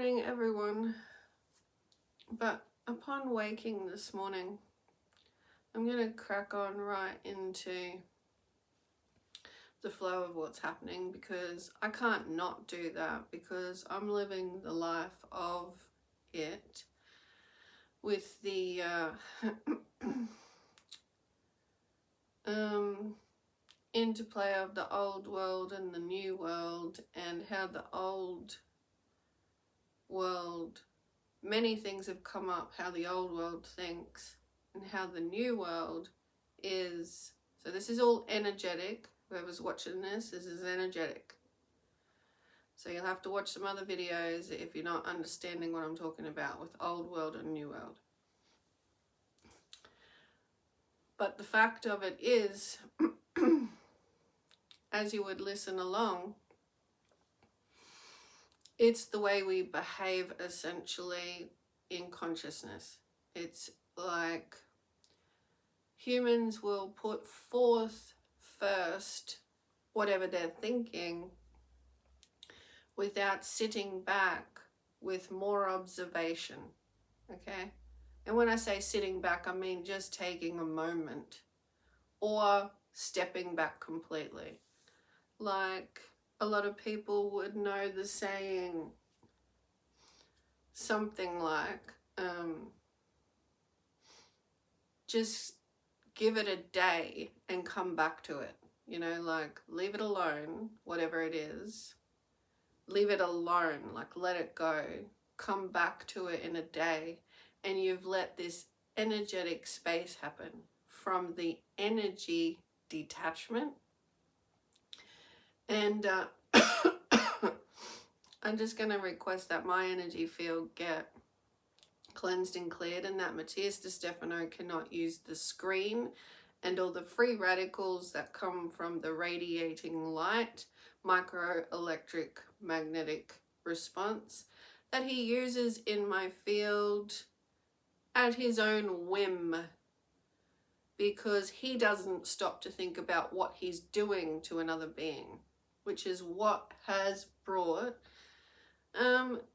morning, everyone. But upon waking this morning, I'm going to crack on right into the flow of what's happening, because I can't not do that, because I'm living the life of it with the interplay of the old world and the new world, and how the old world, many things have come up, how the old world thinks and how the new world is. So this is all energetic. Whoever's watching this is energetic. So you'll have to watch some other videos if you're not understanding what I'm talking about with old world and new world. But the fact of it is, as you would listen along, it's the way we behave essentially in consciousness. It's like humans will put forth first whatever they're thinking without sitting back with more observation, okay? And when I say sitting back, I mean just taking a moment or stepping back completely. Like a lot of people would know the saying, something like, just give it a day and come back to it. You know, like leave it alone, whatever it is. Leave it alone, like let it go. Come back to it in a day, and you've let this energetic space happen from the energy detachment. And I'm just going to request that my energy field get cleansed and cleared, and that Matthias De Stefano cannot use the screen and all the free radicals that come from the radiating light microelectric magnetic response that he uses in my field at his own whim, because he doesn't stop to think about what he's doing to another being, which is what has brought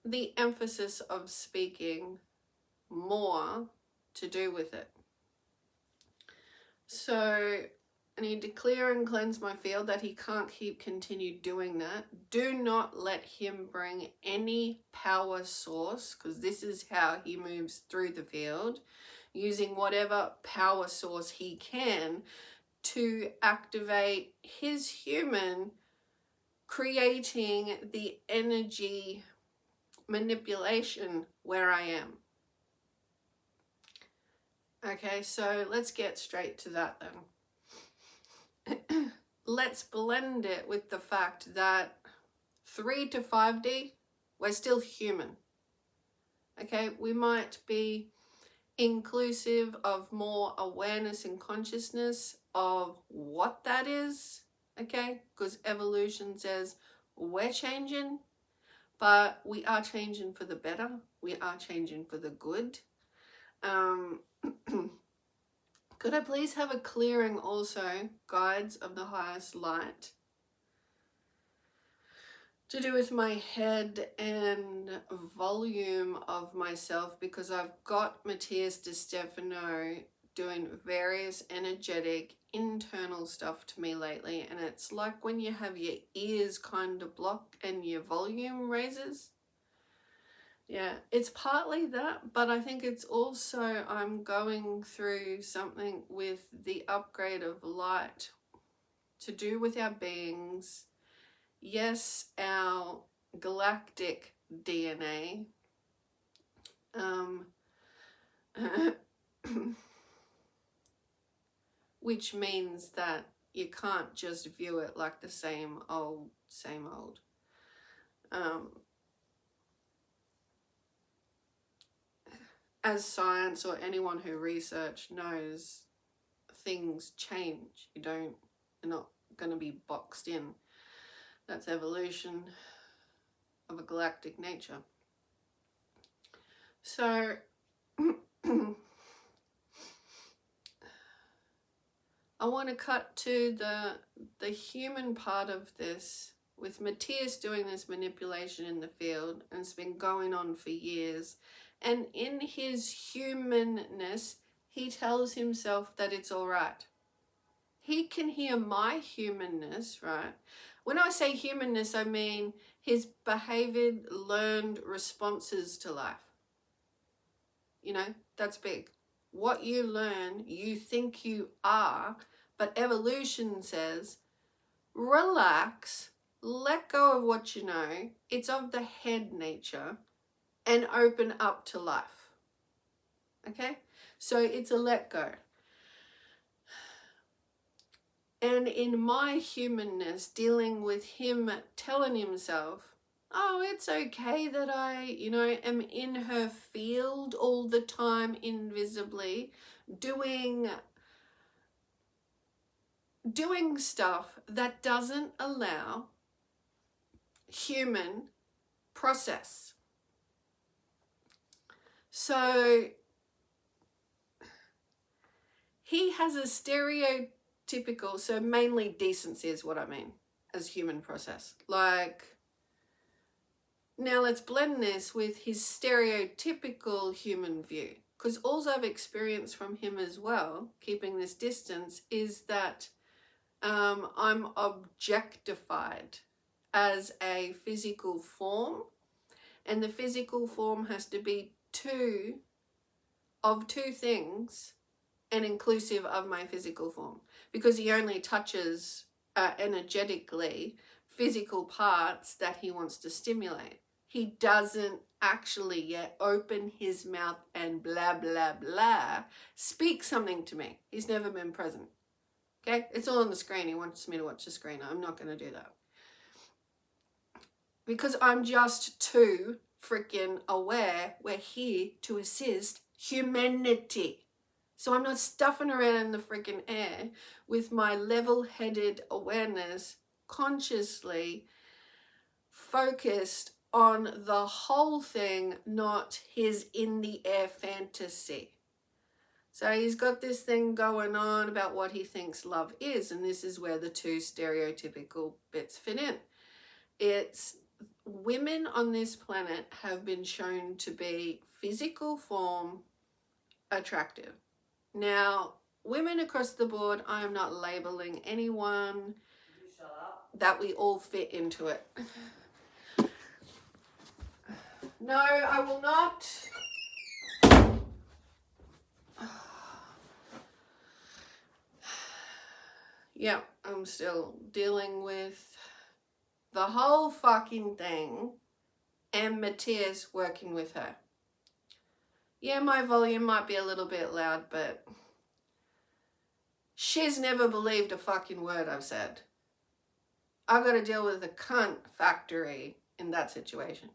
the emphasis of speaking more to do with it. So I need to clear and cleanse my field that he can't continue doing that. Do not let him bring any power source, because this is how he moves through the field, using whatever power source he can to activate his human, creating the energy manipulation where I am. Okay, so let's get straight to that then. Let's blend it with the fact that 3 to 5D, we're still human. Okay, we might be inclusive of more awareness and consciousness of what that is, okay, because evolution says we're changing, but we are changing for the better. We are changing for the good. Could I please have a clearing also, guides of the highest light, to do with my head and volume of myself, because I've got Matthias De Stefano doing various energetic internal stuff to me lately, and it's like when you have your ears kind of blocked and your volume raises. Yeah, it's partly that, but I think it's also I'm going through something with the upgrade of light to do with our beings. Yes, our galactic DNA. Which means that you can't just view it like the same old. As science or anyone who research knows, things change. You're not going to be boxed in. That's evolution of a galactic nature. So I want to cut to the human part of this, with Matthias doing this manipulation in the field, and it's been going on for years, and in his humanness, he tells himself that it's all right. He can hear my humanness, right? When I say humanness, I mean his behaviored, learned responses to life. You know, that's big. What you learn, you think you are, but evolution says, relax, let go of what you know, it's of the head nature, and open up to life. Okay? So it's a let go. And in my humanness, dealing with him telling himself, oh, it's okay that I, am in her field all the time invisibly, doing stuff that doesn't allow human process. So he has a stereotypical, so mainly decency is what I mean as human process. Like, now let's blend this with his stereotypical human view, because all I've experienced from him as well, keeping this distance, is that I'm objectified as a physical form, and the physical form has to be two things and inclusive of my physical form, because he only touches energetically physical parts that he wants to stimulate. He doesn't actually yet open his mouth and blah, blah, blah, speak something to me. He's never been present. Okay? It's all on the screen. He wants me to watch the screen. I'm not going to do that. Because I'm just too freaking aware. We're here to assist humanity. So I'm not stuffing around in the freaking air with my level-headed awareness, consciously focused on the whole thing, not his in the air fantasy. So he's got this thing going on about what he thinks love is, and this is where the two stereotypical bits fit in. It's women on this planet have been shown to be physical form attractive. Now, women across the board, I am not labeling anyone. You shut up. That we all fit into it. No, I will not. Yeah, I'm still dealing with the whole fucking thing and Matthias working with her. Yeah, my volume might be a little bit loud, but she's never believed a fucking word I've said. I've got to deal with the cunt factory in that situation.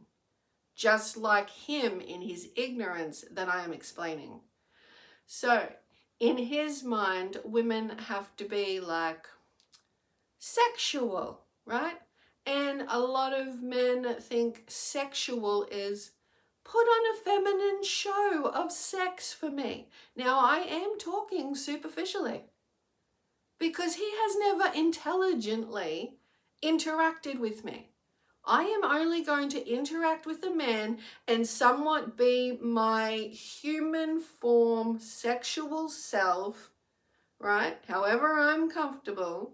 Just like him in his ignorance that I am explaining. So, in his mind, women have to be like sexual, right? And a lot of men think sexual is put on a feminine show of sex for me. Now, I am talking superficially because he has never intelligently interacted with me. I am only going to interact with a man and somewhat be my human form, sexual self, right? However I'm comfortable,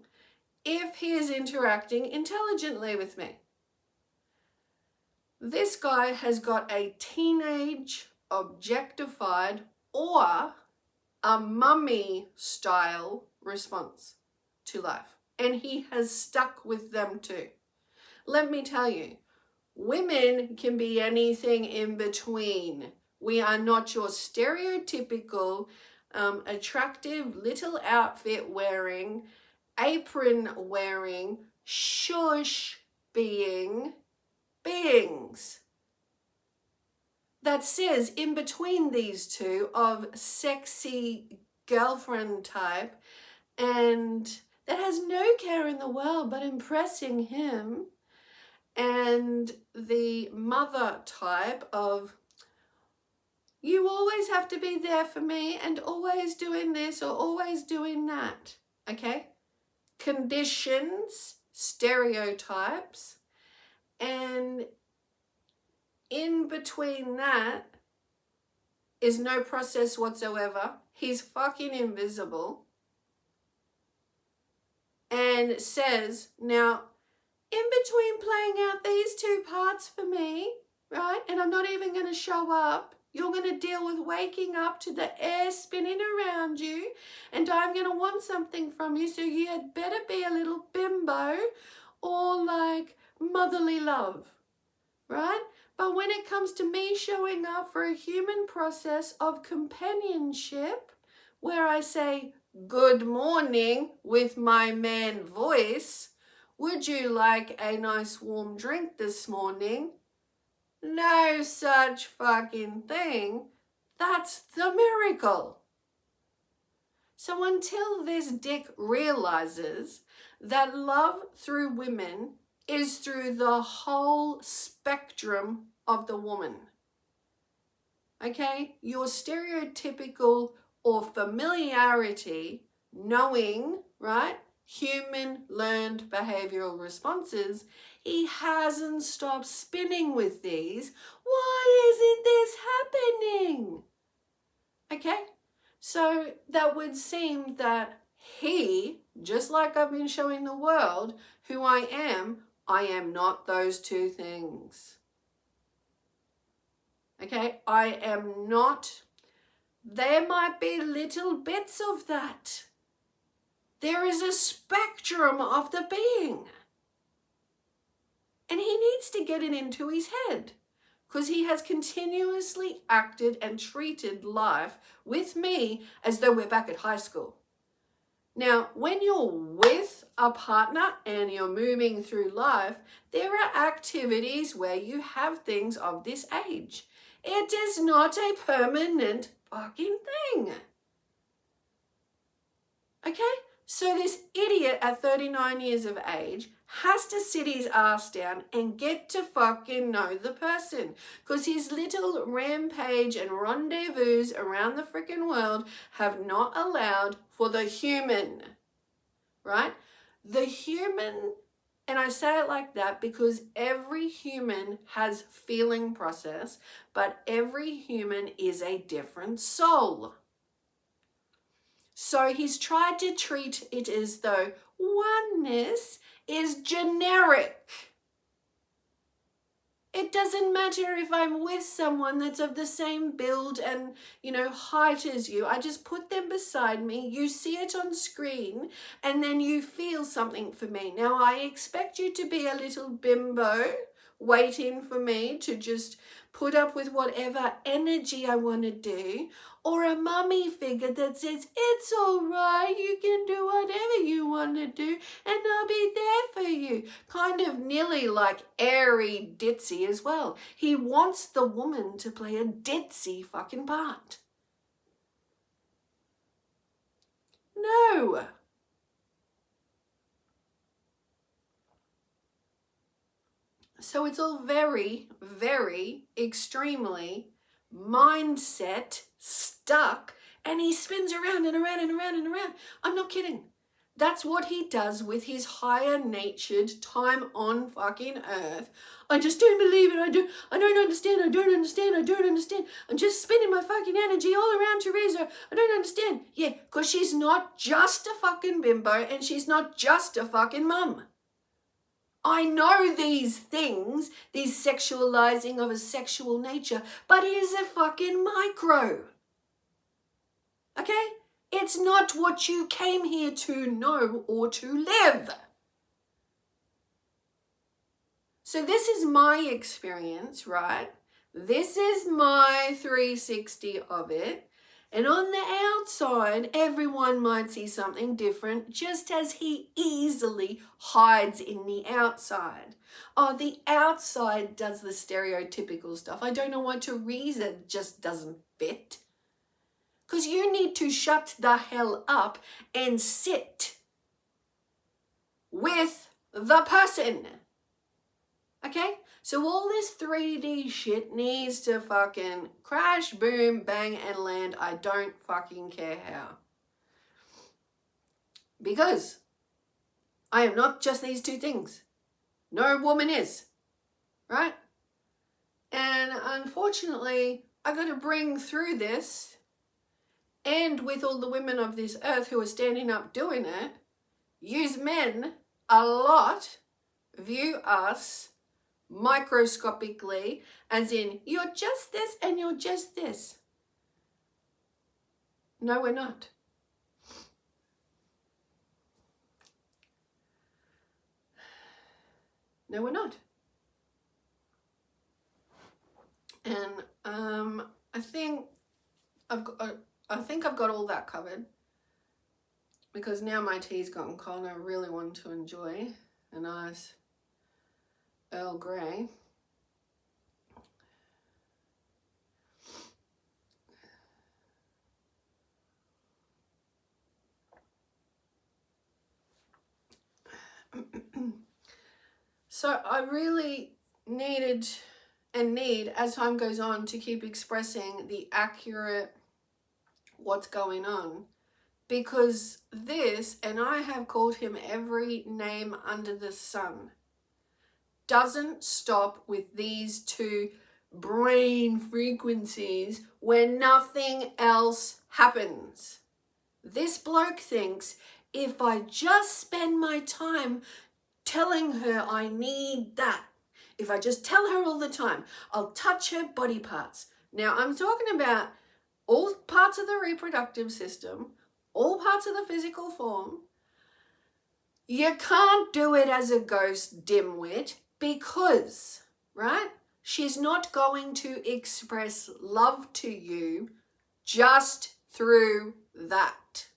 if he is interacting intelligently with me. This guy has got a teenage, objectified, or a mummy style response to life. And he has stuck with them too. Let me tell you, women can be anything in between. We are not your stereotypical, attractive little outfit wearing, apron wearing, shush beings. That says in between these two of sexy girlfriend type and that has no care in the world but impressing him, and the mother type of you always have to be there for me and always doing this or always doing that. Okay? Conditions stereotypes, and in between that is no process whatsoever. He's fucking invisible. And says, now, in between playing out these two parts for me, right, and I'm not even going to show up, you're going to deal with waking up to the air spinning around you, and I'm going to want something from you, so you had better be a little bimbo or like motherly love, right? But when it comes to me showing up for a human process of companionship, where I say, good morning with my man voice, would you like a nice warm drink this morning? No such fucking thing. That's the miracle. So until this dick realizes that love through women is through the whole spectrum of the woman, okay? Your stereotypical or familiarity, knowing, right, human learned behavioral responses, he hasn't stopped spinning with these. Why isn't this happening? Okay, so that would seem that he, just like I've been showing the world who I am not those two things. Okay, I am not. There might be little bits of that. There is a spectrum of the being. And he needs to get it into his head, because he has continuously acted and treated life with me as though we're back at high school. Now, when you're with a partner and you're moving through life, there are activities where you have things of this age. It is not a permanent fucking thing. Okay? So this idiot at 39 years of age has to sit his ass down and get to fucking know the person, because his little rampage and rendezvous around the freaking world have not allowed for the human, right? The human, and I say it like that because every human has feeling process, but every human is a different soul. So he's tried to treat it as though oneness is generic. It doesn't matter if I'm with someone that's of the same build and, height as you. I just put them beside me. You see it on screen and then you feel something for me. Now, I expect you to be a little bimbo waiting for me to just put up with whatever energy I want to do, or a mummy figure that says, it's all right, you can do whatever you want to do and I'll be there for you. Kind of nearly like airy ditzy as well. He wants the woman to play a ditzy fucking part. No. So it's all very, very extremely mindset stuck, and he spins around and around and around and around. I'm not kidding. That's what he does with his higher natured time on fucking earth. I just don't believe it. I don't understand. I don't understand. I'm just spending my fucking energy all around Teresa. I don't understand. Yeah, because she's not just a fucking bimbo and she's not just a fucking mum. I know these things, these sexualizing of a sexual nature, but it is a fucking micro. Okay? It's not what you came here to know or to live. So this is my experience, right? This is my 360 of it. And on the outside, everyone might see something different, just as he easily hides in the outside. Oh, the outside does the stereotypical stuff. I don't know why Teresa just doesn't fit. Because you need to shut the hell up and sit with the person. Okay? So all this 3D shit needs to fucking crash, boom, bang, and land. I don't fucking care how. Because I am not just these two things. No woman is, right? And unfortunately, I got to bring through this, and with all the women of this earth who are standing up doing it, use men a lot, view us microscopically, as in, you're just this and you're just this. No, we're not. No, we're not. And I think I've got all that covered, because now my tea's gotten cold and I really want to enjoy a nice Earl Grey. So I really needed and need, as time goes on, to keep expressing the accurate what's going on, because this, and I have called him every name under the sun, doesn't stop with these two brain frequencies where nothing else happens. This bloke thinks if I just spend my time telling her I need that, if I just tell her all the time, I'll touch her body parts. Now, I'm talking about all parts of the reproductive system, all parts of the physical form. You can't do it as a ghost dimwit, because, right, she's not going to express love to you just through that.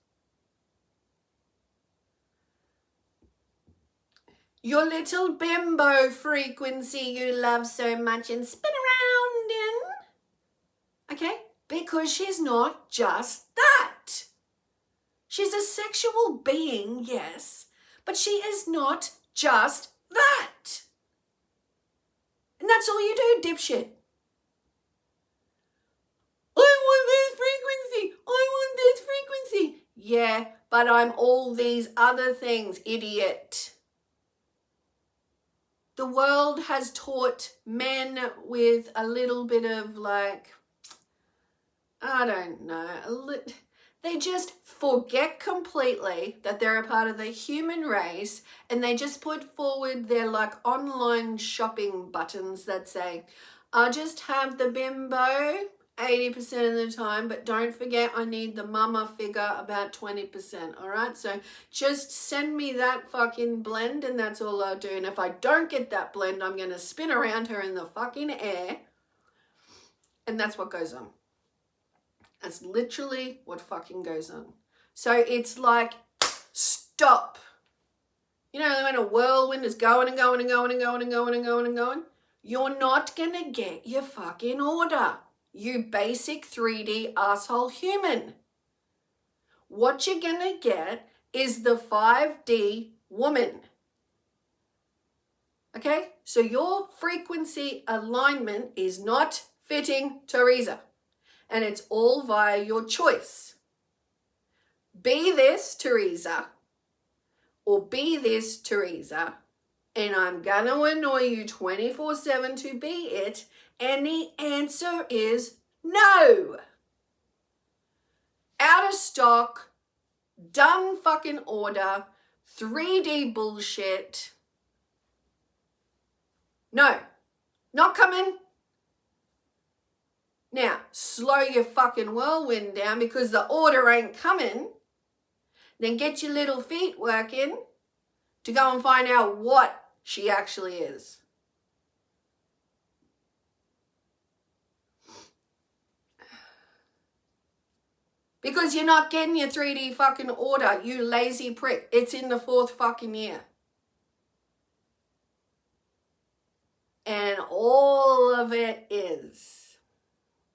Your little bimbo frequency you love so much and spin around in. Okay? Because she's not just that. She's a sexual being, yes, but she is not just that. And that's all you do, dipshit. I want this frequency. I want this frequency. Yeah, but I'm all these other things, idiot. The world has taught men with a little bit of I don't know, they just forget completely that they're a part of the human race, and they just put forward their online shopping buttons that say, I'll just have the bimbo 80% of the time, but don't forget I need the mama figure about 20%, all right? So just send me that fucking blend and that's all I'll do. And if I don't get that blend, I'm going to spin around her in the fucking air. And that's what goes on. That's literally what fucking goes on. So it's like, stop. You know, when a whirlwind is going and going and going and going and going and going and going, you're not going to get your fucking order, you basic 3D asshole human. What you're going to get is the 5D woman. Okay? So your frequency alignment is not fitting Teresa. And it's all via your choice. Be this, Teresa, or be this, Teresa, and I'm going to annoy you 24/7 to be it, and the answer is no. Out of stock, done fucking order, 3D bullshit. No, not coming. Now, slow your fucking whirlwind down because the order ain't coming. Then get your little feet working to go and find out what she actually is. Because you're not getting your 3D fucking order, you lazy prick. It's in the 4th fucking year. And all of it is.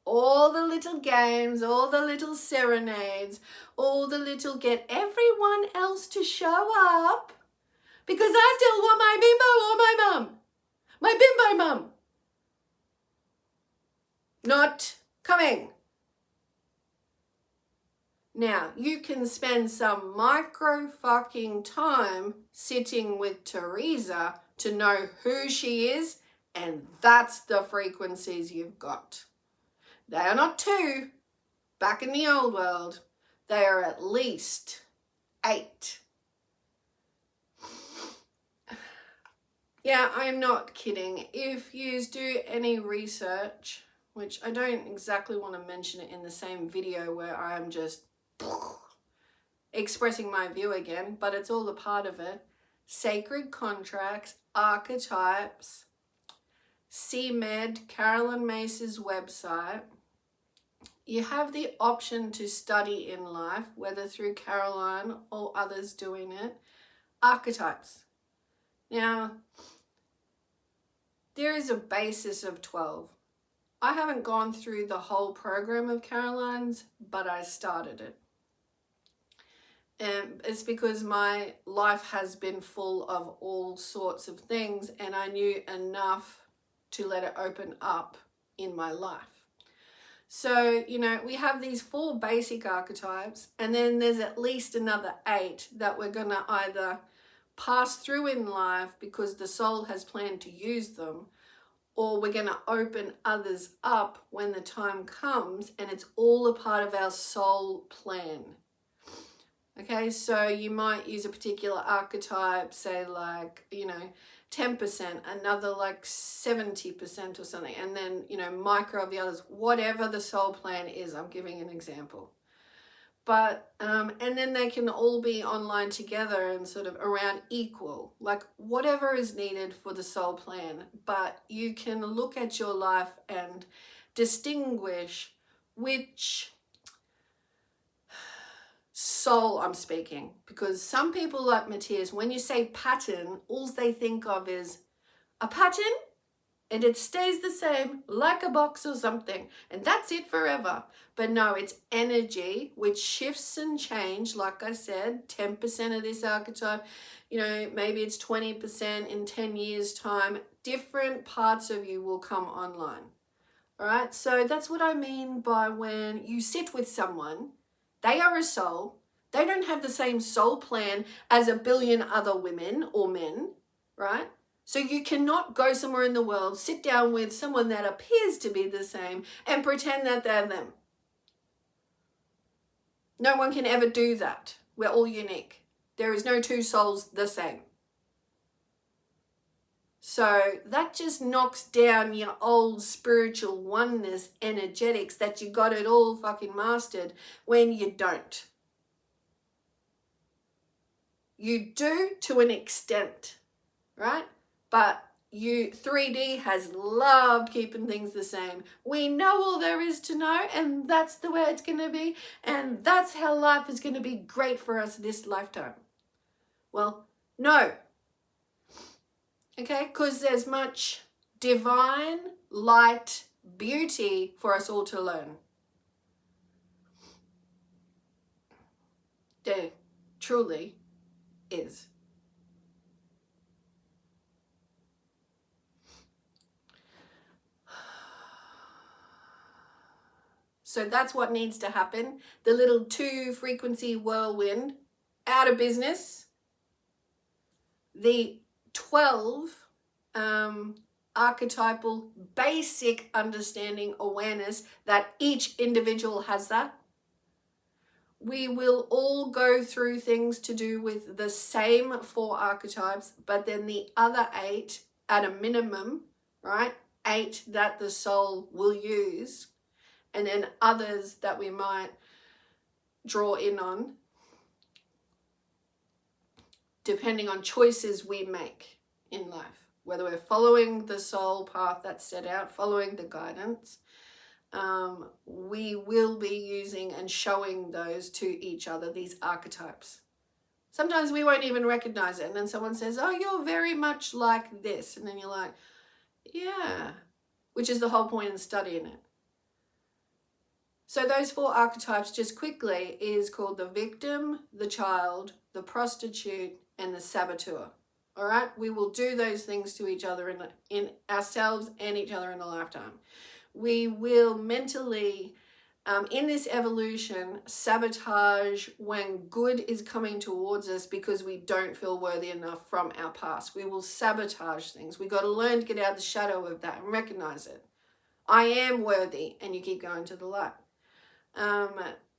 All the little games, all the little serenades, all the little get everyone else to show up because I still want my bimbo or my mum. My bimbo mum. Not coming. Now, you can spend some micro fucking time sitting with Teresa to know who she is, and that's the frequencies you've got. They are not 2, back in the old world. They are at least 8. Yeah, I'm not kidding. If you do any research, which I don't exactly want to mention it in the same video where I'm just expressing my view again, but it's all a part of it. Sacred contracts, archetypes, CMed, Carolyn Mace's website. You have the option to study in life, whether through Caroline or others doing it. Archetypes. Now, there is a basis of 12. I haven't gone through the whole program of Caroline's, but I started it. And it's because my life has been full of all sorts of things, and I knew enough to let it open up in my life. So, you know, we have these 4 basic archetypes, and then there's at least another 8 that we're going to either pass through in life because the soul has planned to use them, or we're going to open others up when the time comes, and it's all a part of our soul plan. Okay, so you might use a particular archetype, say like, you know, 10%, another like 70% or something, and then, you know, micro of the others, whatever the soul plan is. I'm giving an example. But, and then they can all be online together and sort of around equal, like whatever is needed for the soul plan. But you can look at your life and distinguish which soul I'm speaking, because some people like Matthias, when you say pattern, all they think of is a pattern and it stays the same like a box or something, and that's it forever. But no, it's energy which shifts and change. Like I said, 10% of this archetype, you know, maybe it's 20% in 10 years time. Different parts of you will come online. All right, so that's what I mean by when you sit with someone, they are a soul. They don't have the same soul plan as a billion other women or men, right? So you cannot go somewhere in the world, sit down with someone that appears to be the same and pretend that they're them. No one can ever do that. We're all unique. There is no 2 souls the same. So that just knocks down your old spiritual oneness energetics that you got it all fucking mastered when you don't. You do to an extent, right? But 3D has loved keeping things the same. We know all there is to know, and that's the way it's going to be, and that's how life is going to be great for us this lifetime. Well, no. Okay, because there's much divine light, beauty for us all to learn. There truly is. So that's what needs to happen. The little 2 frequency whirlwind out of business. The 12 archetypal basic understanding awareness that each individual has that. We will all go through things to do with the same 4 archetypes, but then the other 8 at a minimum, right? 8 that the soul will use, and then others that we might draw in on, depending on choices we make in life, whether we're following the soul path that's set out, following the guidance. We will be using and showing those to each other, these archetypes. Sometimes we won't even recognize it, and then someone says, oh, you're very much like this, and then you're like, yeah, which is the whole point in studying it. So those 4 archetypes, just quickly, is called the victim, the child, the prostitute, and the saboteur. All right, we will do those things to each other in ourselves and each other in a lifetime. We will mentally in this evolution, sabotage when good is coming towards us because we don't feel worthy enough from our past. We will sabotage things. We got to learn to get out of the shadow of that and recognize it. I am worthy, and you keep going to the light.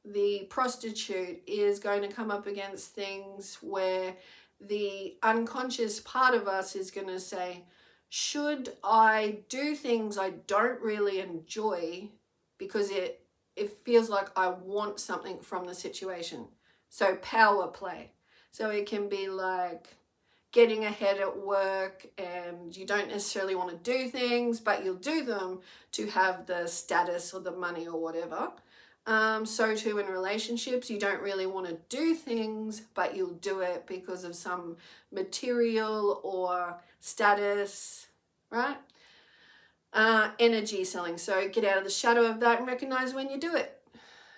The prostitute is going to come up against things where the unconscious part of us is going to say, should I do things I don't really enjoy because it feels like I want something from the situation? So power play. So it can be like getting ahead at work and you don't necessarily want to do things, but you'll do them to have the status or the money or whatever. So too in relationships, you don't really want to do things, but you'll do it because of some material or status, right? Energy selling. So get out of the shadow of that and recognize when you do it,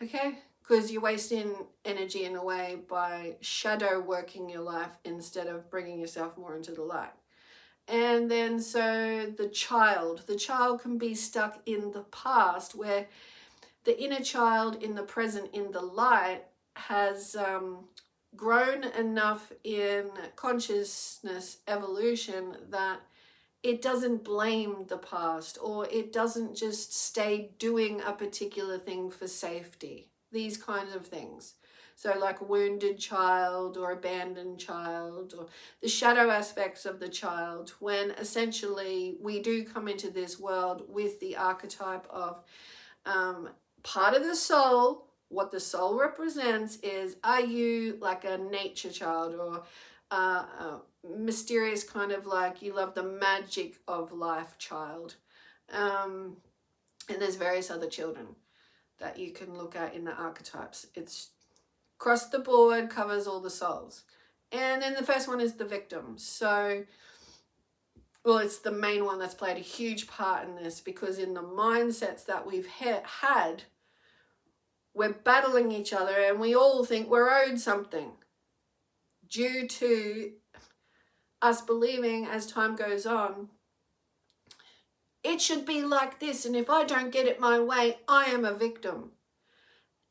okay? Because you're wasting energy in a way by shadow working your life instead of bringing yourself more into the light. And then so the child can be stuck in the past where the inner child in the present, in the light, has grown enough in consciousness evolution that it doesn't blame the past, or it doesn't just stay doing a particular thing for safety. These kinds of things. So like a wounded child or abandoned child, or the shadow aspects of the child, when essentially we do come into this world with the archetype of part of the soul. What the soul represents is, are you like a nature child or mysterious kind of like you love the magic of life child? And there's various other children that you can look at in the archetypes. It's across the board, covers all the souls. And then the first one is the victim. So, well, it's the main one that's played a huge part in this, because in the mindsets that we've had, we're battling each other and we all think we're owed something due to us believing as time goes on, it should be like this, and if I don't get it my way, I am a victim.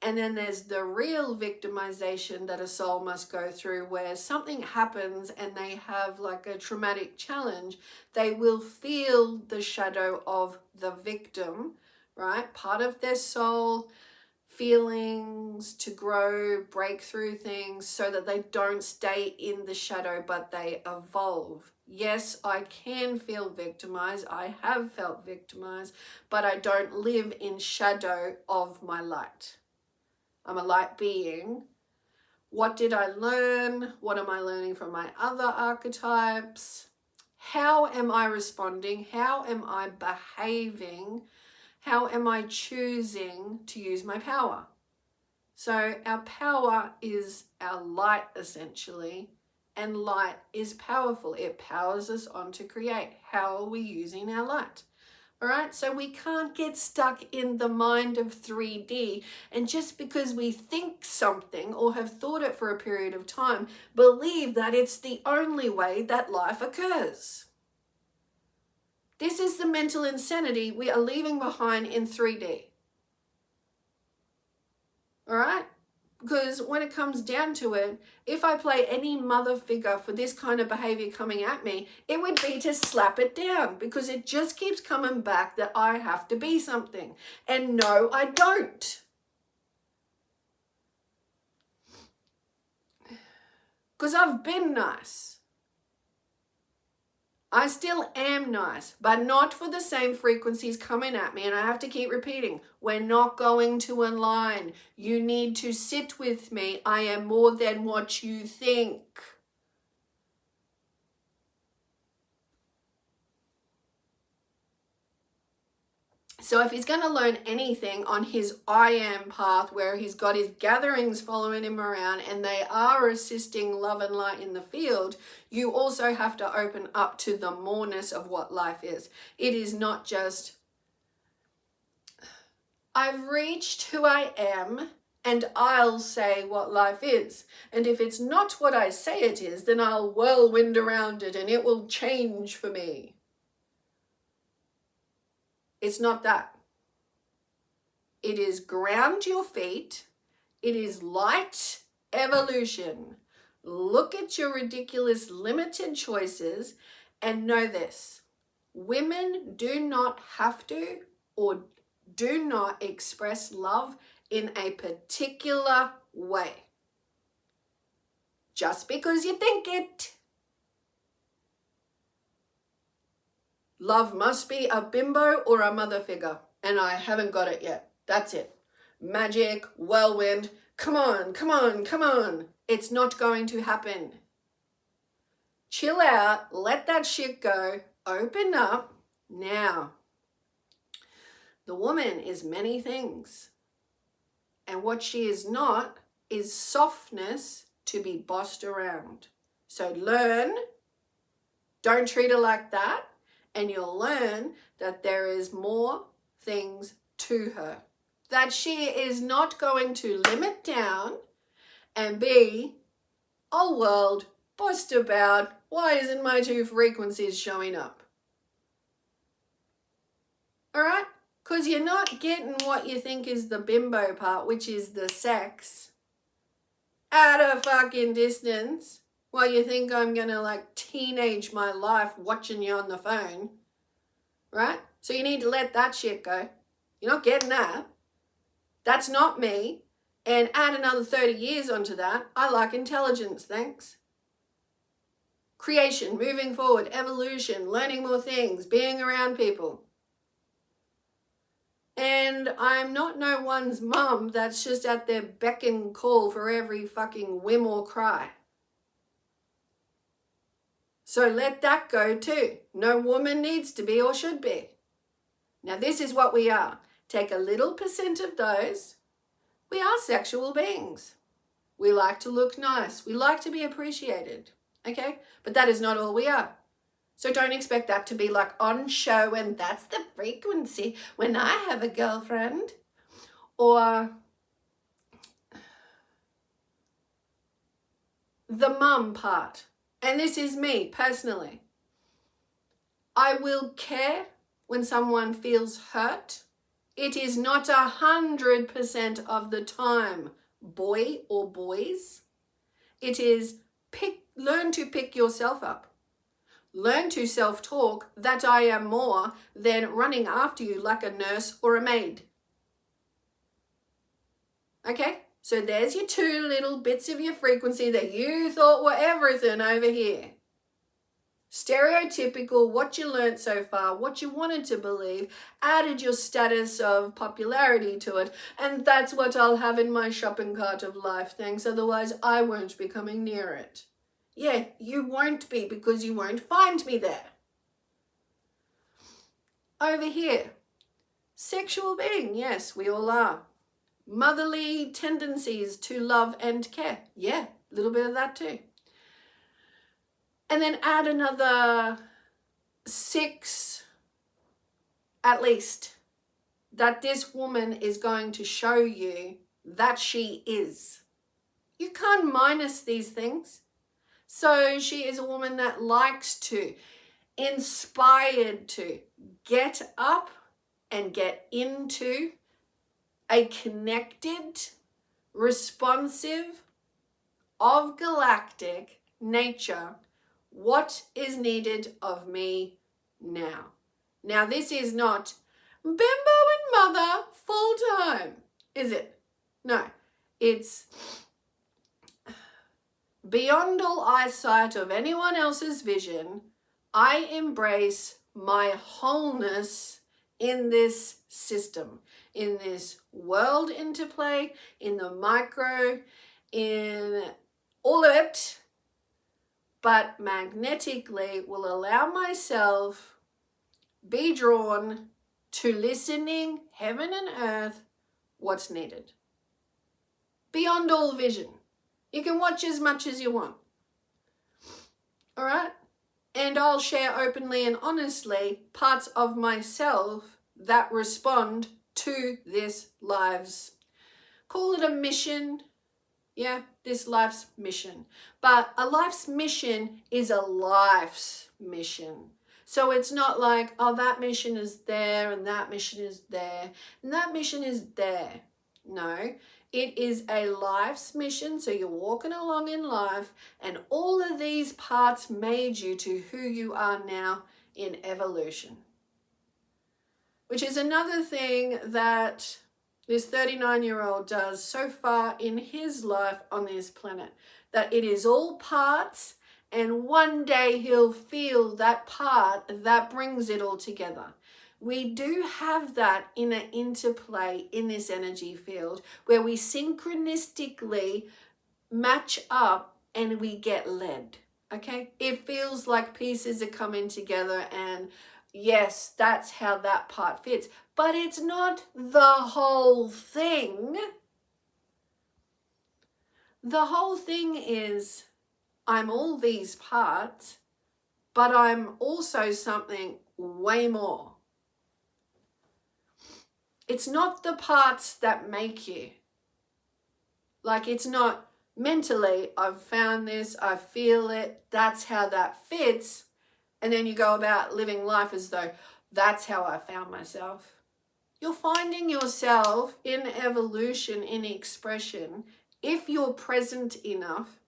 And then there's the real victimization that a soul must go through, where something happens and they have like a traumatic challenge. They will feel the shadow of the victim, right? Part of their soul, feelings to grow, break through things so that they don't stay in the shadow, but they evolve. Yes, I can feel victimized. I have felt victimized, but I don't live in shadow of my light. I'm a light being. What did I learn? What am I learning from my other archetypes? How am I responding? How am I behaving? How am I choosing to use my power? So our power is our light, essentially, and light is powerful. It powers us on to create. How are we using our light? All right, so we can't get stuck in the mind of 3D, and just because we think something or have thought it for a period of time, believe that it's the only way that life occurs. This is the mental insanity we are leaving behind in 3D. All right? Because when it comes down to it, if I play any mother figure for this kind of behavior coming at me, it would be to slap it down, because it just keeps coming back that I have to be something. And no, I don't. Because I've been nice. I still am nice, but not for the same frequencies coming at me. And I have to keep repeating, we're not going to align. You need to sit with me. I am more than what you think. So if he's going to learn anything on his I am path, where he's got his gatherings following him around and they are assisting love and light in the field, you also have to open up to the moreness of what life is. It is not just, I've reached who I am and I'll say what life is. And if it's not what I say it is, then I'll whirlwind around it and it will change for me. It's not that. It is ground your feet. It is light evolution. Look at your ridiculous limited choices and know this. Women do not have to or do not express love in a particular way. Just because you think it. Love must be a bimbo or a mother figure, and I haven't got it yet. That's it. Magic, whirlwind, come on, come on, come on. It's not going to happen. Chill out, let that shit go, open up. Now, the woman is many things, and what she is not is softness to be bossed around. So learn, don't treat her like that, and you'll learn that there is more things to her. That she is not going to limit down and be, oh world, bossed about, why isn't my 2 frequencies showing up? All right? Because you're not getting what you think is the bimbo part, which is the sex, at a fucking distance, while you think I'm going to like teenage my life watching you on the phone, right? So you need to let that shit go. You're not getting that. That's not me. And add another 30 years onto that. I like intelligence, thanks. Creation, moving forward, evolution, learning more things, being around people. And I'm not no one's mum that's just at their beck and call for every fucking whim or cry. So let that go too. No woman needs to be or should be. Now this is what we are. Take a little % of those. We are sexual beings. We like to look nice. We like to be appreciated. Okay? But that is not all we are. So don't expect that to be like on show and that's the frequency when I have a girlfriend. Or the mum part. And this is me personally. I will care when someone feels hurt. It is not 100% of the time, boy or boys. It is learn to pick yourself up. Learn to self-talk that I am more than running after you like a nurse or a maid. Okay? So there's your 2 little bits of your frequency that you thought were everything over here. Stereotypical, what you learnt so far, what you wanted to believe, added your status of popularity to it, and that's what I'll have in my shopping cart of life, thanks, otherwise I won't be coming near it. Yeah, you won't be because you won't find me there. Over here, sexual being, yes, we all are. Motherly tendencies to love and care, yeah, a little bit of that too. And then add another 6, at least, that this woman is going to show you that she is. You can't minus these things. So she is a woman that likes to, inspired to get up and get into a connected, responsive, of galactic nature. What is needed of me now? Now, this is not bimbo and mother full time, is it? No, it's beyond all eyesight of anyone else's vision. I embrace my wholeness in this system, in this world interplay, in the micro, in all of it, but magnetically will allow myself be drawn to listening, heaven and earth, what's needed. Beyond all vision. You can watch as much as you want. All right? And I'll share openly and honestly parts of myself that respond to this life's, call it a mission. Yeah, this life's mission. But a life's mission is a life's mission. So it's not like, oh, that mission is there and that mission is there and that mission is there. No, it is a life's mission. So you're walking along in life and all of these parts made you to who you are now in evolution. Which is another thing that this 39-year-old does so far in his life on this planet. That it is all parts, and one day he'll feel that part that brings it all together. We do have that inner interplay in this energy field where we synchronistically match up and we get led. Okay? It feels like pieces are coming together, and yes, that's how that part fits. But it's not the whole thing. The whole thing is, I'm all these parts, but I'm also something way more. It's not the parts that make you. Like, it's not mentally, I've found this, I feel it, that's how that fits. And then you go about living life as though that's how I found myself. You're finding yourself in evolution, in expression, if you're present enough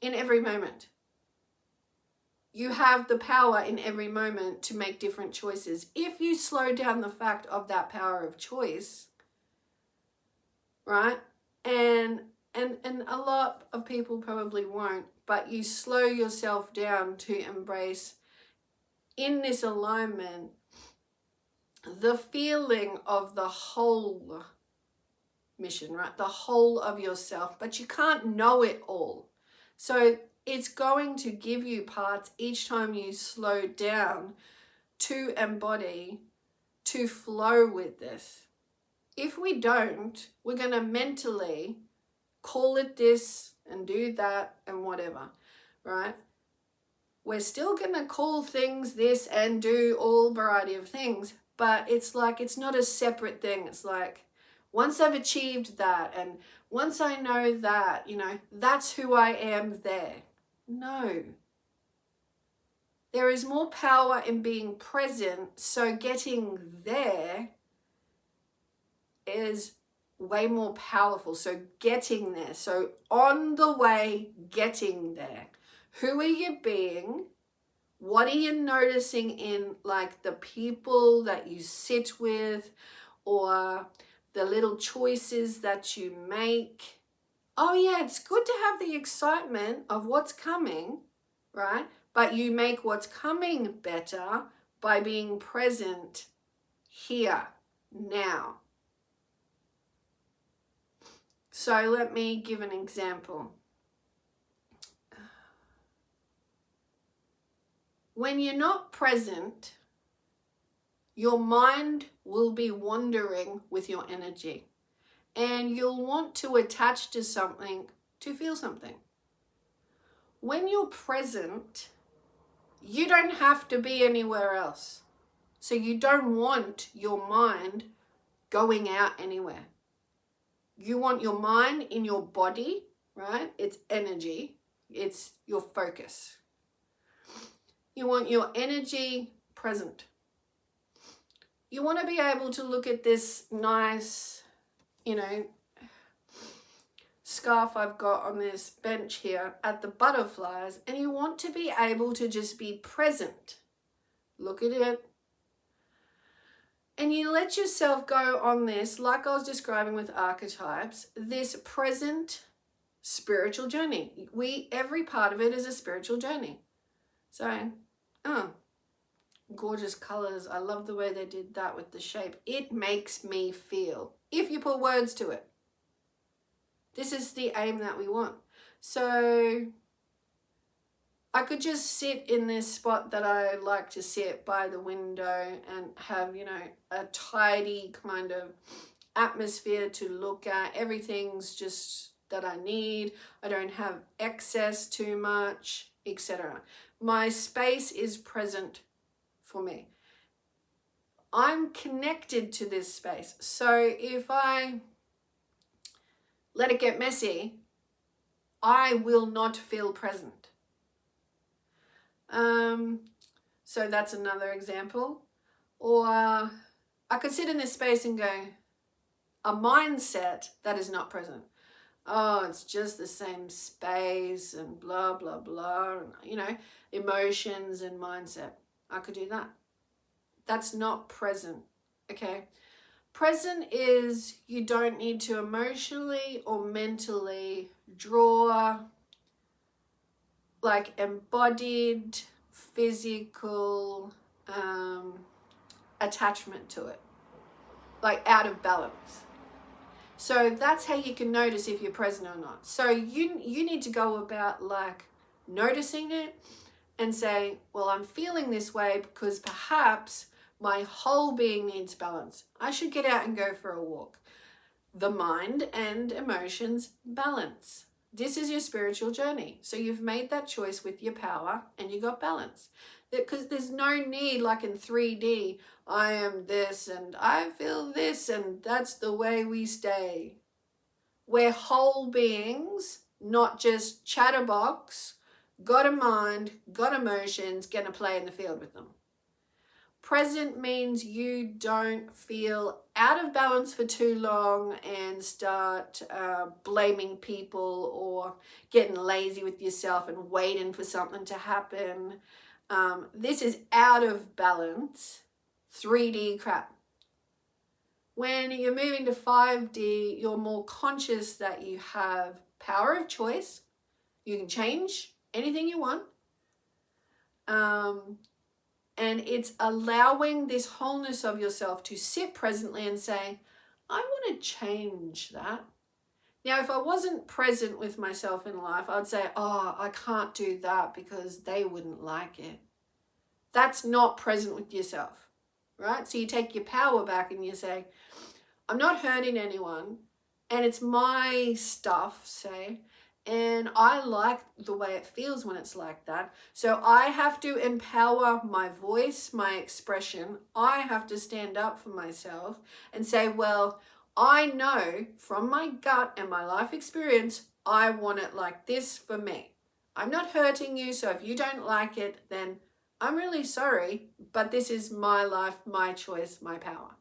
in every moment. You have the power in every moment to make different choices. If you slow down the fact of that power of choice, right? And a lot of people probably won't, but you slow yourself down to embrace in this alignment the feeling of the whole mission, right? The whole of yourself, but you can't know it all. So it's going to give you parts each time you slow down to embody, to flow with this. If we don't, we're going to mentally call it this and do that and whatever, right? We're still going to call things this and do all variety of things, but it's like, it's not a separate thing. It's like, once I've achieved that and once I know that, you know, that's who I am there. No. There is more power in being present, so getting there is way more powerful. So getting there, so on the way, getting there. Who are you being? What are you noticing in like the people that you sit with or the little choices that you make? Oh yeah, it's good to have the excitement of what's coming, right? But you make what's coming better by being present here, now. So let me give an example. When you're not present, your mind will be wandering with your energy. And you'll want to attach to something to feel something. When you're present, you don't have to be anywhere else. So you don't want your mind going out anywhere. You want your mind in your body, right? It's energy. It's your focus. You want your energy present. You want to be able to look at this nice, you know, scarf I've got on this bench here at the butterflies, and you want to be able to just be present. Look at it. And you let yourself go on this, like I was describing with archetypes, this present spiritual journey. Every part of it is a spiritual journey. So, gorgeous colors. I love the way they did that with the shape. It makes me feel, if you put words to it. This is the aim that we want. So I could just sit in this spot that I like to sit by the window and have, you know, a tidy kind of atmosphere to look at. Everything's just that I need. I don't have excess too much, etc. My space is present for me. I'm connected to this space. So if I let it get messy, I will not feel present. So that's another example. Or I could sit in this space and go, a mindset that is not present. Oh, it's just the same space and blah, blah, blah. And, you know, emotions and mindset. I could do that. That's not present, okay? Present is you don't need to emotionally or mentally draw like embodied physical attachment to it, like out of balance. So that's how you can notice if you're present or not. So you need to go about like noticing it and say, well, I'm feeling this way because perhaps my whole being needs balance. I should get out and go for a walk. The mind and emotions balance. This is your spiritual journey. So you've made that choice with your power and you got balance. Because there's no need, like in 3D, I am this and I feel this and that's the way we stay. We're whole beings, not just chatterbox, got a mind, got emotions, gonna play in the field with them. Present means you don't feel out of balance for too long and start blaming people or getting lazy with yourself and waiting for something to happen. This is out of balance, 3D crap. When you're moving to 5D, you're more conscious that you have power of choice. You can change anything you want. And it's allowing this wholeness of yourself to sit presently and say, I want to change that. Now, if I wasn't present with myself in life, I'd say, oh, I can't do that because they wouldn't like it. That's not present with yourself, right? So you take your power back and you say, I'm not hurting anyone and it's my stuff, say, and I like the way it feels when it's like that. So I have to empower my voice, my expression. I have to stand up for myself and say, well, I know from my gut and my life experience, I want it like this for me. I'm not hurting you, so if you don't like it, then I'm really sorry, but this is my life, my choice, my power.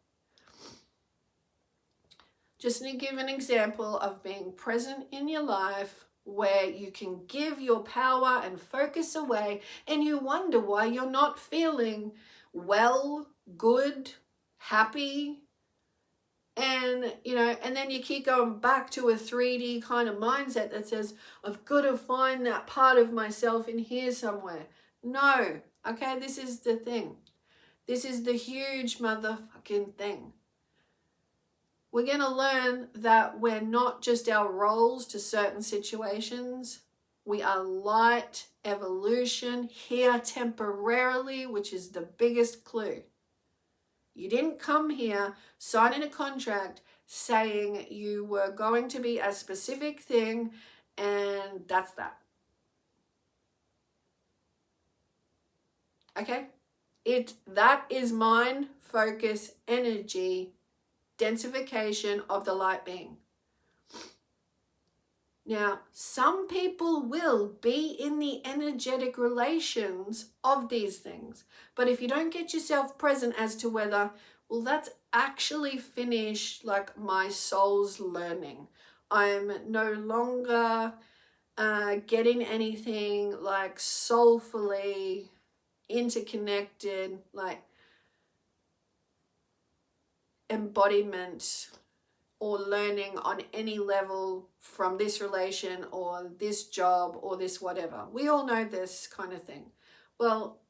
Just to give an example of being present in your life where you can give your power and focus away and you wonder why you're not feeling well, good, happy. And, you know, and then you keep going back to a 3D kind of mindset that says, I've got to find that part of myself in here somewhere. No, okay, this is the thing. This is the huge motherfucking thing. We're going to learn that we're not just our roles to certain situations. We are light evolution here temporarily, which is the biggest clue. You didn't come here signing a contract saying you were going to be a specific thing and that's that. Okay? That is mind, focus, energy, densification of the light being. Now, some people will be in the energetic relations of these things, but if you don't get yourself present as to whether, well, that's actually finished, like my soul's learning. I'm no longer getting anything like soulfully interconnected, like embodiment or learning on any level from this relation or this job or this whatever. We all know this kind of thing. Well,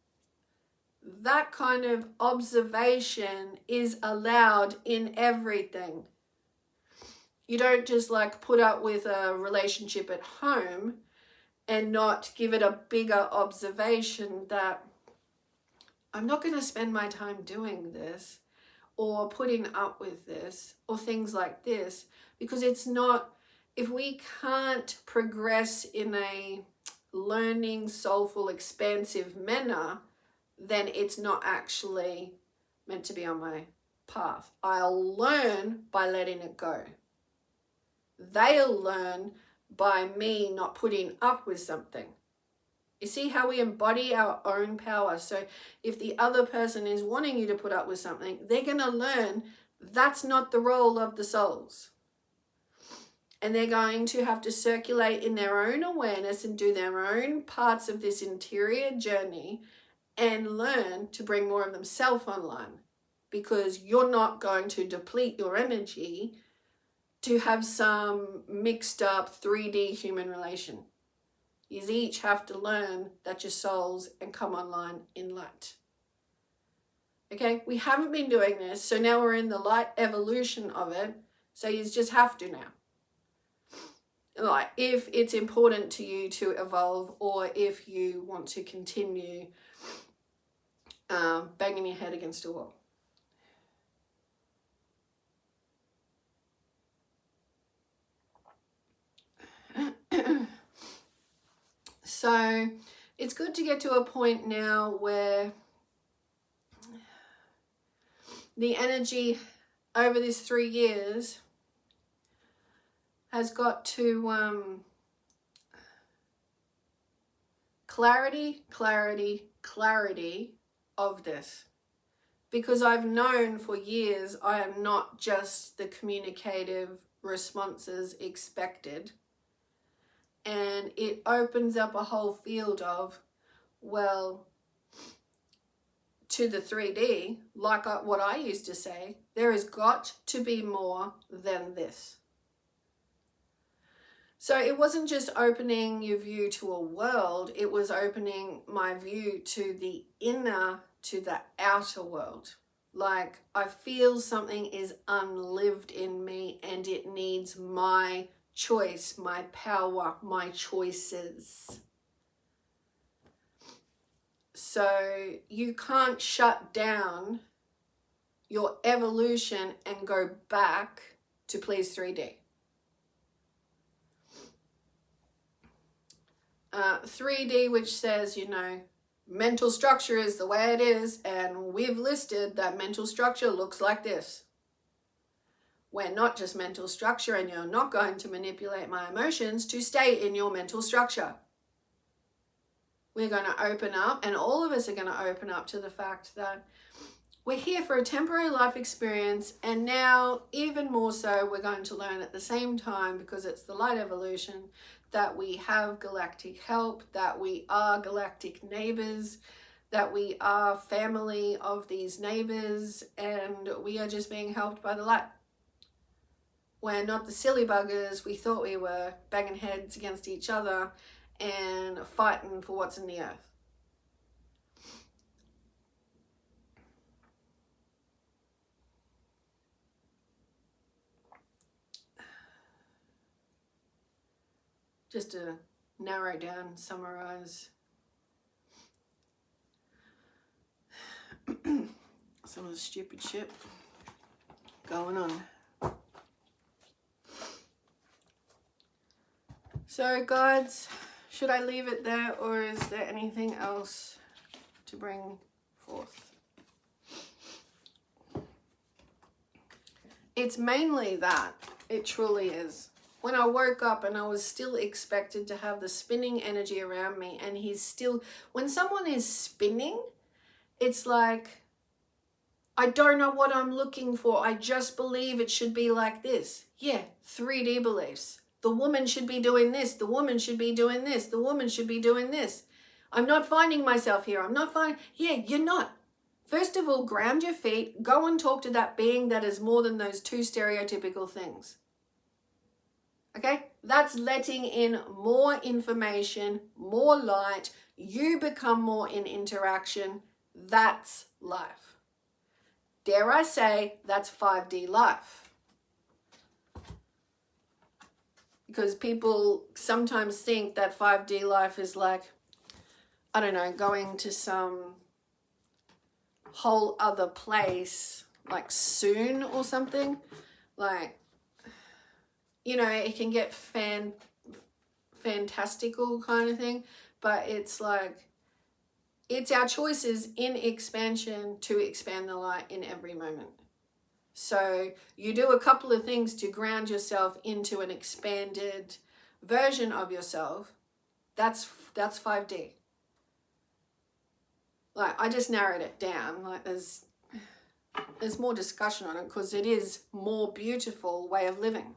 that kind of observation is allowed in everything. You don't just like put up with a relationship at home and not give it a bigger observation that I'm not going to spend my time doing this or putting up with this or things like this, because it's not, if we can't progress in a learning, soulful, expansive manner, then it's not actually meant to be on my path. I'll learn by letting it go. They'll learn by me not putting up with something. You see how we embody our own power. So if the other person is wanting you to put up with something, they're going to learn that's not the role of the souls. And they're going to have to circulate in their own awareness and do their own parts of this interior journey and learn to bring more of themselves online, because you're not going to deplete your energy to have some mixed up 3D human relation. You each have to learn that you're souls and come online in light. Okay, we haven't been doing this, so now we're in the light evolution of it, so you just have to now. Like, if it's important to you to evolve, or if you want to continue banging your head against a wall. So it's good to get to a point now where the energy over these 3 years has got to clarity of this. Because I've known for years I am not just the communicative responses expected. And it opens up a whole field of, well, to the 3D, like what I used to say, there has got to be more than this. So it wasn't just opening your view to a world, it was opening my view to the inner, to the outer world. Like, I feel something is unlived in me and it needs my choice, my power, my choices. So you can't shut down your evolution and go back to please 3D. 3D, which says, you know, mental structure is the way it is, and we've listed that mental structure looks like this. We're not just mental structure, and you're not going to manipulate my emotions to stay in your mental structure. We're going to open up, and all of us are going to open up to the fact that we're here for a temporary life experience, and now even more so we're going to learn at the same time, because it's the light evolution, that we have galactic help, that we are galactic neighbors, that we are family of these neighbors, and we are just being helped by the light. We're not the silly buggers we thought we were, banging heads against each other and fighting for what's in the earth. Just to narrow down, summarize some of the stupid shit going on. So guides, should I leave it there, or is there anything else to bring forth? It's mainly that. It truly is. When I woke up and I was still expected to have the spinning energy around me, and he's still, when someone is spinning, it's like, I don't know what I'm looking for. I just believe it should be like this. Yeah, 3D beliefs. The woman should be doing this. The woman should be doing this. The woman should be doing this. I'm not finding myself here. I'm not finding, yeah, you're not. First of all, ground your feet. Go and talk to that being that is more than those two stereotypical things. Okay, that's letting in more information, more light. You become more in interaction. That's life. Dare I say, that's 5D life. Because people sometimes think that 5D life is like, I don't know, going to some whole other place, like soon or something. Like, you know, it can get fantastical kind of thing, but it's like, it's our choices in expansion to expand the light in every moment. So you do a couple of things to ground yourself into an expanded version of yourself. That's 5D. Like, I just narrowed it down. Like, there's more discussion on it because it is more beautiful way of living.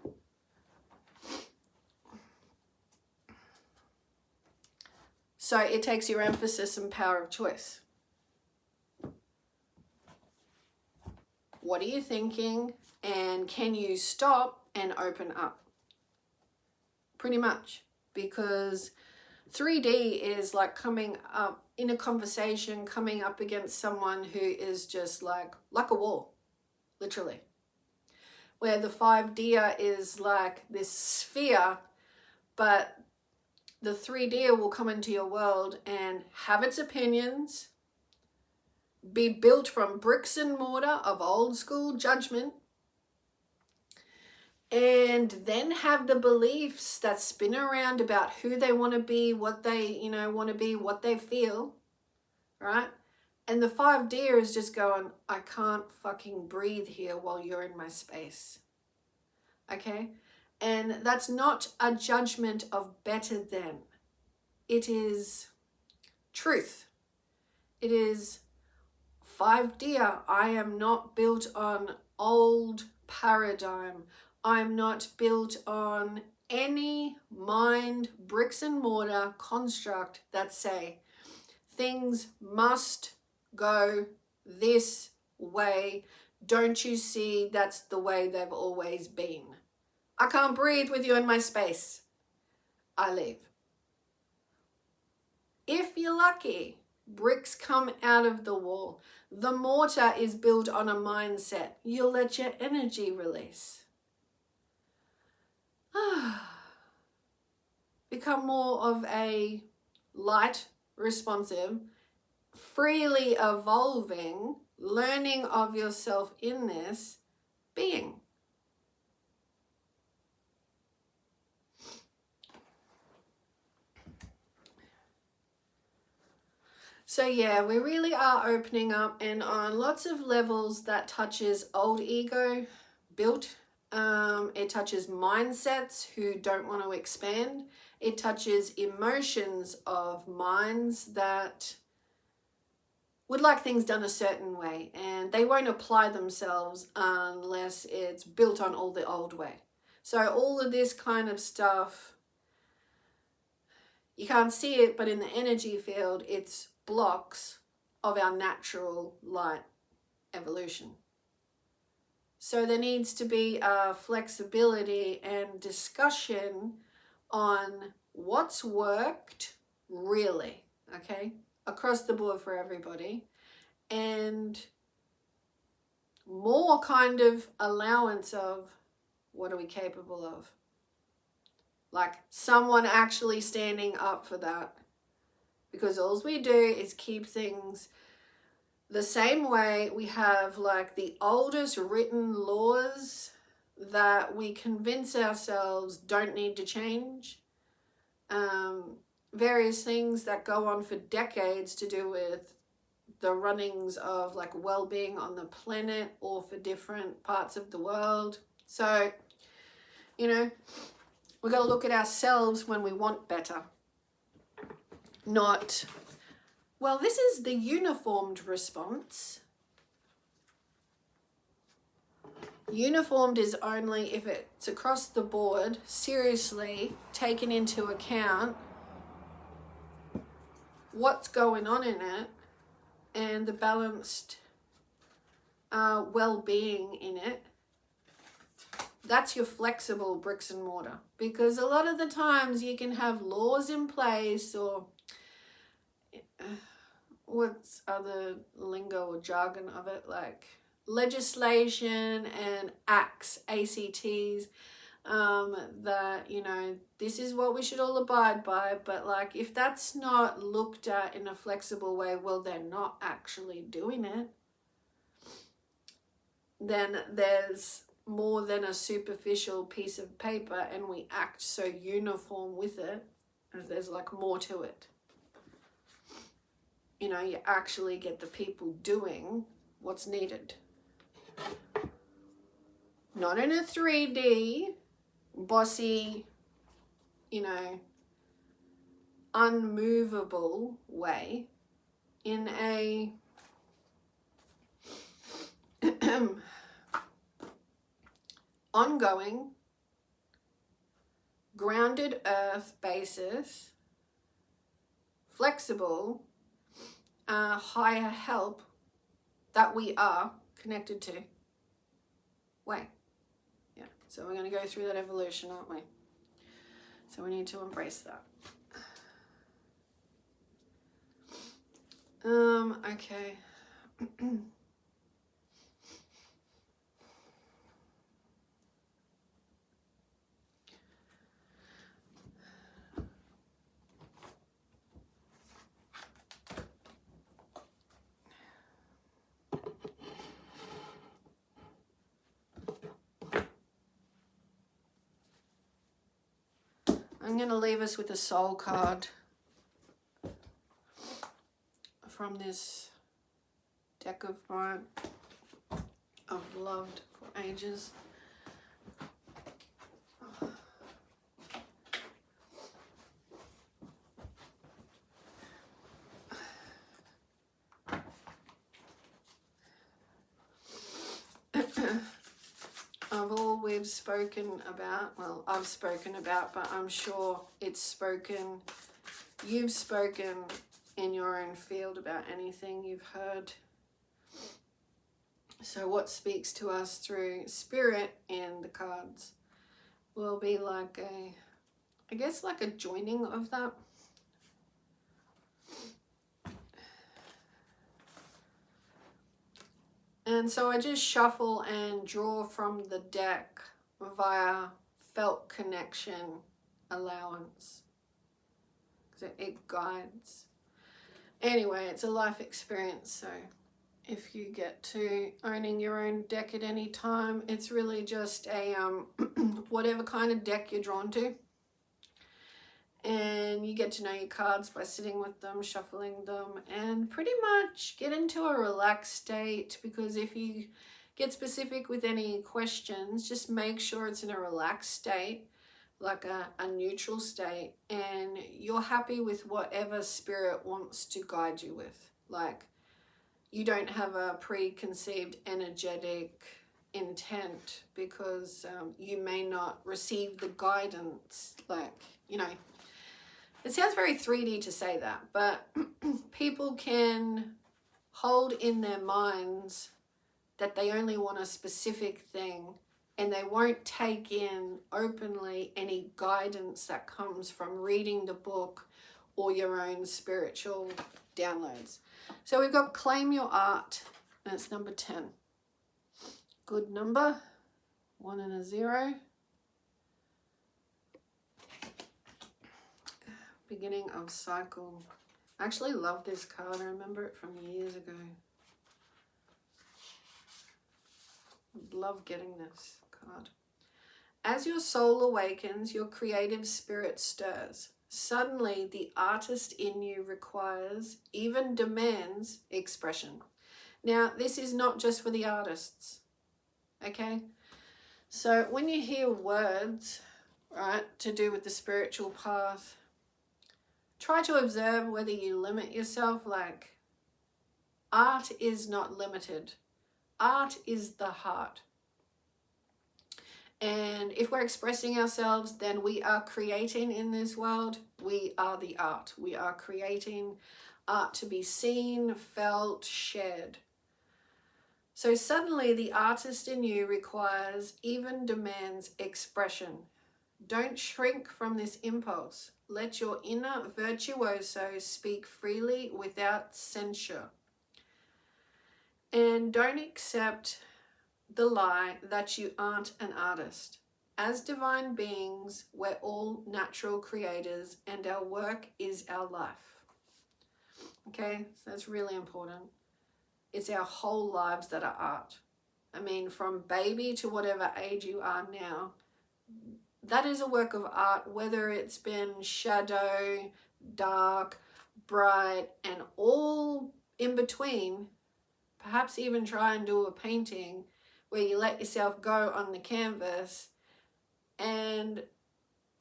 So it takes your emphasis and power of choice. What are you thinking? And can you stop and open up? Pretty much. Because 3D is like coming up in a conversation, coming up against someone who is just like a wall, literally. Where the 5D is like this sphere, but the 3D will come into your world and have its opinions, be built from bricks and mortar of old school judgment, and then have the beliefs that spin around about who they want to be, what they, want to be, what they feel, right? And the 5D is just going, I can't fucking breathe here while you're in my space. Okay? And that's not a judgment of better than. It is truth. It is 5D. I am not built on old paradigm. I'm not built on any mind, bricks and mortar construct that say things must go this way. Don't you see that's the way they've always been? I can't breathe with you in my space. I leave. If you're lucky, bricks come out of the wall. The mortar is built on a mindset. You'll let your energy release. Become more of a light, responsive, freely evolving, learning of yourself in this being. So yeah, we really are opening up, and on lots of levels that touches old ego built. It touches mindsets who don't want to expand. It touches emotions of minds that would like things done a certain way, and they won't apply themselves unless it's built on all the old way. So all of this kind of stuff, you can't see it, but in the energy field, it's blocks of our natural light evolution. So there needs to be a flexibility and discussion on what's worked really, okay, across the board for everybody, and more kind of allowance of what are we capable of. Like someone actually standing up for that. Because all we do is keep things the same way. We have like the oldest written laws that we convince ourselves don't need to change. Various things that go on for decades to do with the runnings of like well-being on the planet or for different parts of the world. So, we got to look at ourselves when we want better. Not, well, this is the uniformed response. Uniformed is only if it's across the board, seriously taken into account what's going on in it and the balanced well-being in it. That's your flexible bricks and mortar. Because a lot of the times you can have laws in place or what's other lingo or jargon of it, like legislation and acts, ACTs, that, this is what we should all abide by. But like, if that's not looked at in a flexible way, well, they're not actually doing it. Then there's more than a superficial piece of paper and we act so uniform with it, as there's like more to it. You actually get the people doing what's needed. Not in a 3D, bossy, unmovable way, in a ongoing, grounded earth basis, flexible, higher help that we are connected to way. Yeah, so we're going to go through that evolution, aren't we? So we need to embrace that. Okay. I'm going to leave us with a soul card from this deck of mine I've loved for ages. Of all we've spoken about, well, I've spoken about, but I'm sure it's spoken, you've spoken in your own field about anything you've heard. So what speaks to us through spirit in the cards will be like a, I guess like a joining of that. And so I just shuffle and draw from the deck via felt connection allowance. So it guides. Anyway, it's a life experience, so if you get to owning your own deck at any time, it's really just a whatever kind of deck you're drawn to. And you get to know your cards by sitting with them, shuffling them, and pretty much get into a relaxed state, because if you get specific with any questions, just make sure it's in a relaxed state, like a neutral state, and you're happy with whatever spirit wants to guide you with. Like, you don't have a preconceived energetic intent, because you may not receive the guidance, like, you know, it sounds very 3D to say that, but people can hold in their minds that they only want a specific thing, and they won't take in openly any guidance that comes from reading the book or your own spiritual downloads. So we've got Claim Your Art, and it's number 10. Good number, 1 and a 0. Beginning of cycle. I actually love this card. I remember it from years ago. Love getting this card. As your soul awakens, your creative spirit stirs. Suddenly, the artist in you requires, even demands, expression. Now, this is not just for the artists, okay? So when you hear words, right, to do with the spiritual path, try to observe whether you limit yourself. Like, art is not limited. Art is the heart. And if we're expressing ourselves, then we are creating in this world. We are the art. We are creating art to be seen, felt, shared. So suddenly the artist in you requires, even demands, expression. Don't shrink from this impulse. Let your inner virtuoso speak freely without censure. And don't accept the lie that you aren't an artist. As divine beings, we're all natural creators, and our work is our life. Okay, so that's really important. It's our whole lives that are art. I mean, from baby to whatever age you are now, that is a work of art, whether it's been shadow, dark, bright, and all in between. Perhaps even try and do a painting where you let yourself go on the canvas and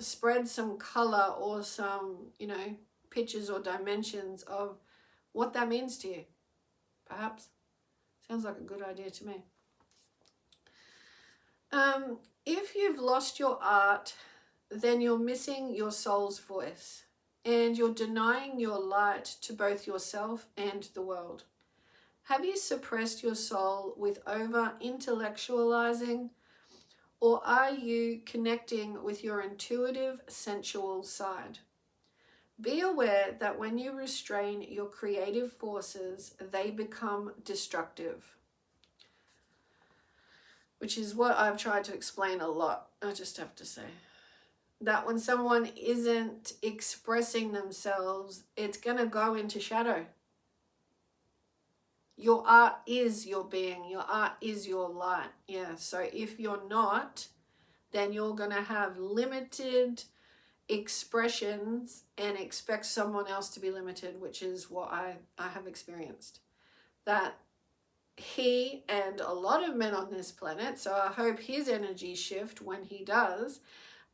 spread some color or some, you know, pictures or dimensions of what that means to you. Perhaps. Sounds like a good idea to me. If you've lost your art, then you're missing your soul's voice, and you're denying your light to both yourself and the world. Have you suppressed your soul with over-intellectualizing, or are you connecting with your intuitive, sensual side? Be aware that when you restrain your creative forces, they become destructive. Which is what I've tried to explain a lot, I just have to say. That when someone isn't expressing themselves, it's going to go into shadow. Your art is your being. Your art is your light. Yeah, so if you're not, then you're going to have limited expressions and expect someone else to be limited, which is what I have experienced. That he and a lot of men on this planet, so I hope his energy shift when he does,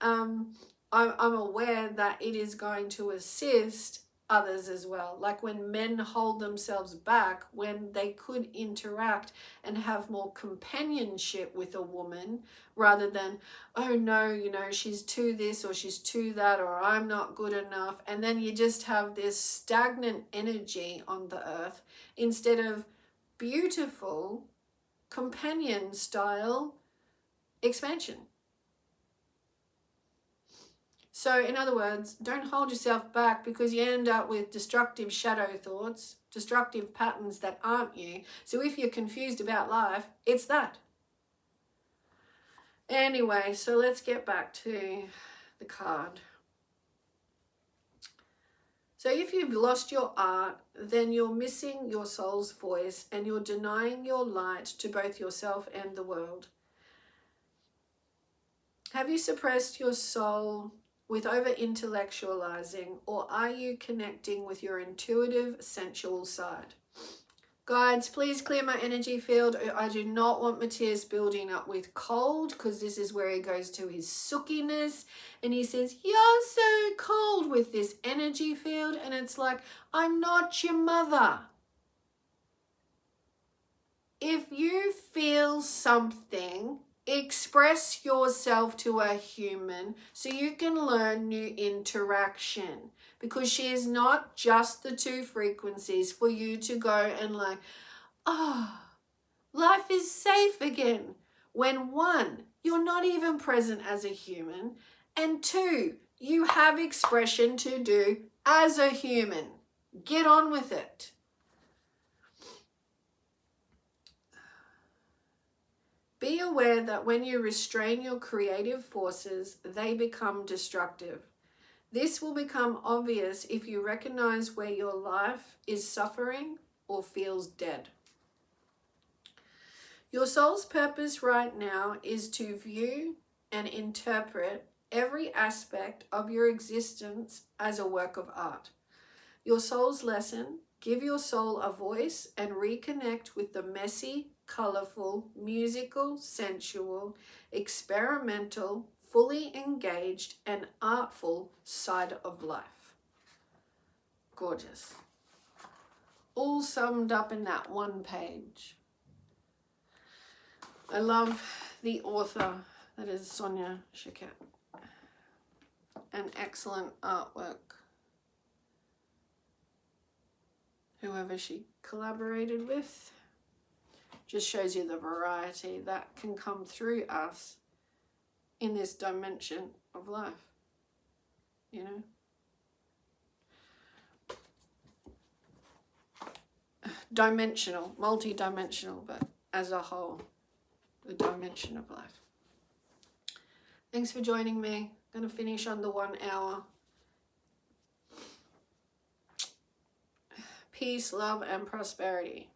I'm aware that it is going to assist others as well. Like when men hold themselves back, when they could interact and have more companionship with a woman rather than, oh no, you know, she's too this or she's too that, or I'm not good enough. And then you just have this stagnant energy on the earth instead of beautiful companion style expansion. So in other words, don't hold yourself back because you end up with destructive shadow thoughts, destructive patterns that aren't you. So if you're confused about life, it's that. Anyway, so let's get back to the card. So if you've lost your art, then you're missing your soul's voice and you're denying your light to both yourself and the world. Have you suppressed your soul with over-intellectualizing, or are you connecting with your intuitive, sensual side? Guides, please clear my energy field. I do not want Matthias building up with cold, because this is where he goes to his sookiness and he says, you're so cold with this energy field. And it's like, I'm not your mother. If you feel something, express yourself to a human so you can learn new interaction, because she is not just the two frequencies for you to go and like, oh, life is safe again. When one, you're not even present as a human, and two, you have expression to do as a human. Get on with it. Be aware that when you restrain your creative forces, they become destructive. This will become obvious if you recognize where your life is suffering or feels dead. Your soul's purpose right now is to view and interpret every aspect of your existence as a work of art. Your soul's lesson: give your soul a voice and reconnect with the messy, colorful, musical, sensual, experimental, fully engaged, and artful side of life. Gorgeous. All summed up in that one page. I love the author, that is Sonia Choquette. An excellent artwork. Whoever she collaborated with. Just shows you the variety that can come through us in this dimension of life, you know. Dimensional, multi-dimensional, but as a whole, the dimension of life. Thanks for joining me. I'm going to finish under 1 hour. Peace, love, and prosperity.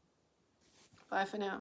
Bye for now.